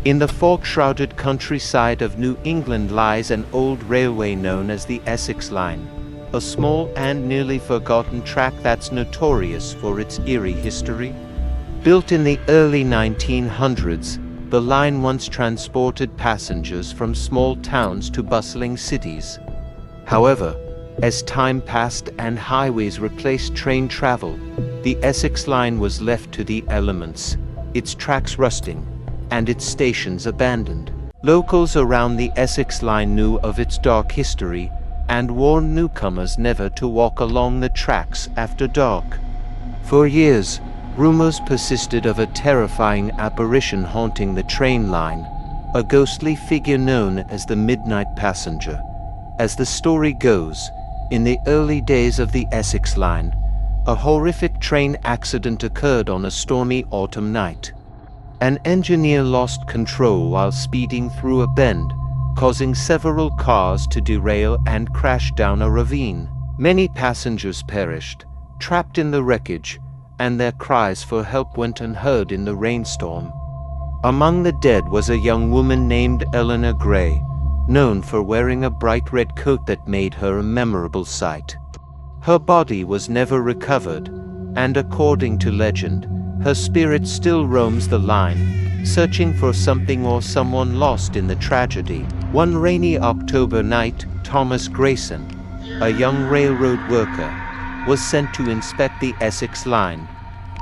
In the fog-shrouded countryside of New England lies an old railway known as the Essex Line, a small and nearly forgotten track that's notorious for its eerie history. Built in the early 1900s, the line once transported passengers from small towns to bustling cities. However, as time passed and highways replaced train travel, the Essex Line was left to the elements, its tracks rusting, and its stations abandoned. Locals around the Essex Line knew of its dark history and warned newcomers never to walk along the tracks after dark. For years, rumors persisted of a terrifying apparition haunting the train line, a ghostly figure known as the Midnight Passenger. As the story goes, in the early days of the Essex Line, a horrific train accident occurred on a stormy autumn night. An engineer lost control while speeding through a bend, causing several cars to derail and crash down a ravine. Many passengers perished, trapped in the wreckage, and their cries for help went unheard in the rainstorm. Among the dead was a young woman named Eleanor Gray, known for wearing a bright red coat that made her a memorable sight. Her body was never recovered, and according to legend, her spirit still roams the line, searching for something or someone lost in the tragedy. One rainy October night, Thomas Grayson, a young railroad worker, was sent to inspect the Essex Line.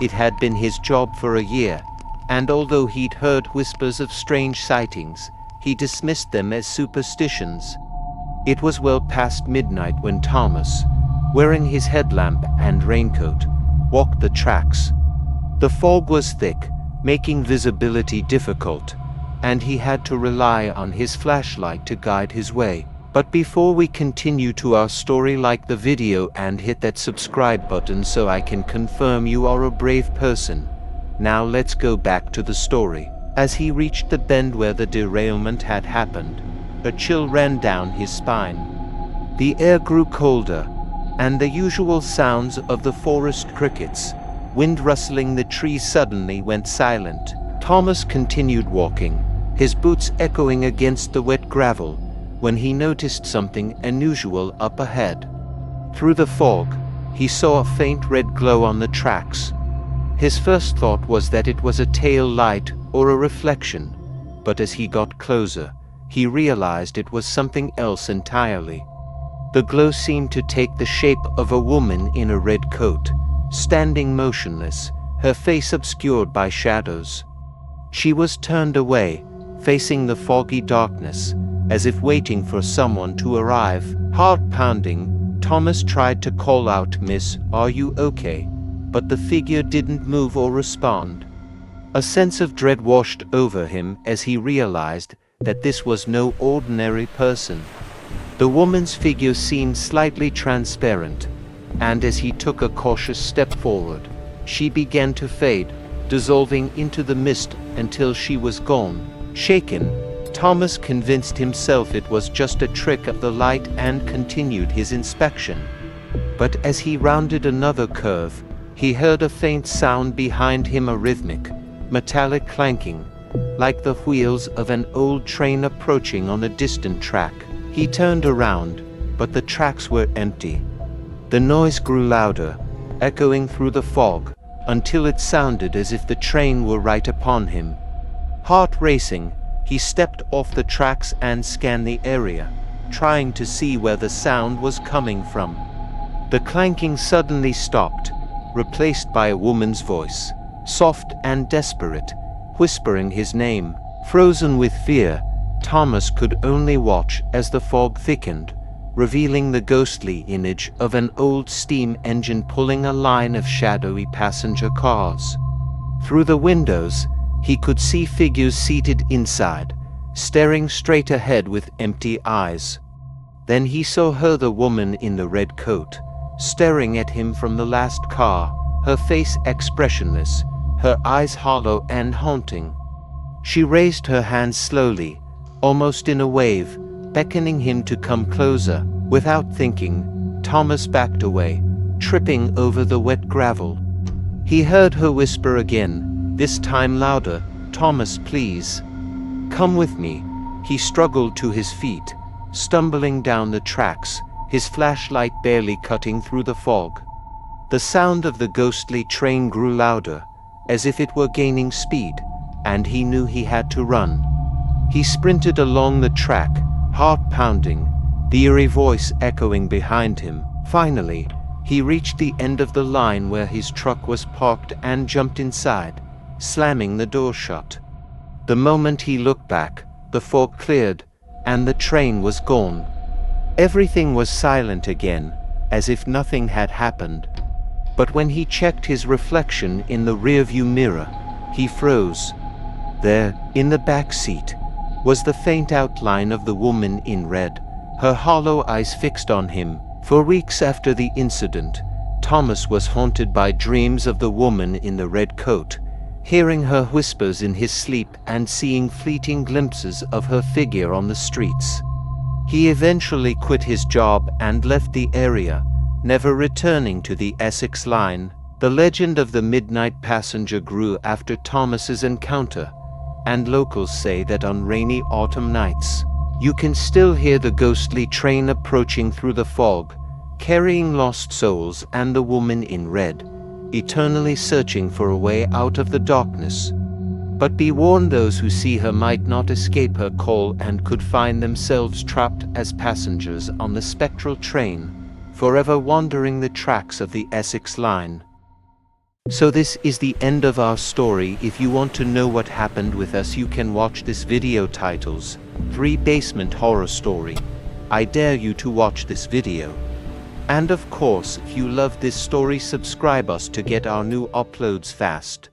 It had been his job for a year, and although he'd heard whispers of strange sightings, he dismissed them as superstitions. It was well past midnight when Thomas, wearing his headlamp and raincoat, walked the tracks. The fog was thick, making visibility difficult, and he had to rely on his flashlight to guide his way. But before we continue to our story, like the video and hit that subscribe button so I can confirm you are a brave person. Now let's go back to the story. As he reached the bend where the derailment had happened, a chill ran down his spine. The air grew colder, and the usual sounds of the forest crickets, wind rustling the trees, suddenly went silent. Thomas continued walking, his boots echoing against the wet gravel, when he noticed something unusual up ahead. Through the fog, he saw a faint red glow on the tracks. His first thought was that it was a tail light or a reflection, but as he got closer, he realized it was something else entirely. The glow seemed to take the shape of a woman in a red coat, standing motionless, her face obscured by shadows. She was turned away, facing the foggy darkness, as if waiting for someone to arrive. Heart pounding, Thomas tried to call out, "Miss, are you okay?" But the figure didn't move or respond. A sense of dread washed over him as he realized that this was no ordinary person. The woman's figure seemed slightly transparent, and as he took a cautious step forward, she began to fade, dissolving into the mist until she was gone. Shaken, Thomas convinced himself it was just a trick of the light and continued his inspection. But as he rounded another curve, he heard a faint sound behind him, a rhythmic, metallic clanking, like the wheels of an old train approaching on a distant track. He turned around, but the tracks were empty. The noise grew louder, echoing through the fog, until it sounded as if the train were right upon him. Heart racing, he stepped off the tracks and scanned the area, trying to see where the sound was coming from. The clanking suddenly stopped, replaced by a woman's voice, soft and desperate, whispering his name. Frozen with fear, Thomas could only watch as the fog thickened, revealing the ghostly image of an old steam engine pulling a line of shadowy passenger cars. Through the windows, he could see figures seated inside, staring straight ahead with empty eyes. Then he saw her, the woman in the red coat, staring at him from the last car, her face expressionless, her eyes hollow and haunting. She raised her hands slowly, almost in a wave, beckoning him to come closer. Without thinking, Thomas backed away, tripping over the wet gravel. He heard her whisper again, this time louder, "Thomas, please." "Come with me." He struggled to his feet, stumbling down the tracks, his flashlight barely cutting through the fog. The sound of the ghostly train grew louder, as if it were gaining speed, and he knew he had to run. He sprinted along the track, heart pounding, the eerie voice echoing behind him. Finally, he reached the end of the line where his truck was parked and jumped inside, slamming the door shut. The moment he looked back, the fog cleared, and the train was gone. Everything was silent again, as if nothing had happened. But when he checked his reflection in the rearview mirror, he froze. There, in the back seat, was the faint outline of the woman in red, her hollow eyes fixed on him. For weeks after the incident, Thomas was haunted by dreams of the woman in the red coat, hearing her whispers in his sleep and seeing fleeting glimpses of her figure on the streets. He eventually quit his job and left the area, never returning to the Essex line. The legend of the midnight passenger grew after Thomas's encounter, and locals say that on rainy autumn nights, you can still hear the ghostly train approaching through the fog, carrying lost souls and the woman in red, eternally searching for a way out of the darkness. But be warned, those who see her might not escape her call and could find themselves trapped as passengers on the spectral train, forever wandering the tracks of the Essex line. So this is the end of our story. If you want to know what happened with us, you can watch this video titles 3 Basement Horror Story. I dare you to watch this video. And of course, if you love this story, subscribe us to get our new uploads fast.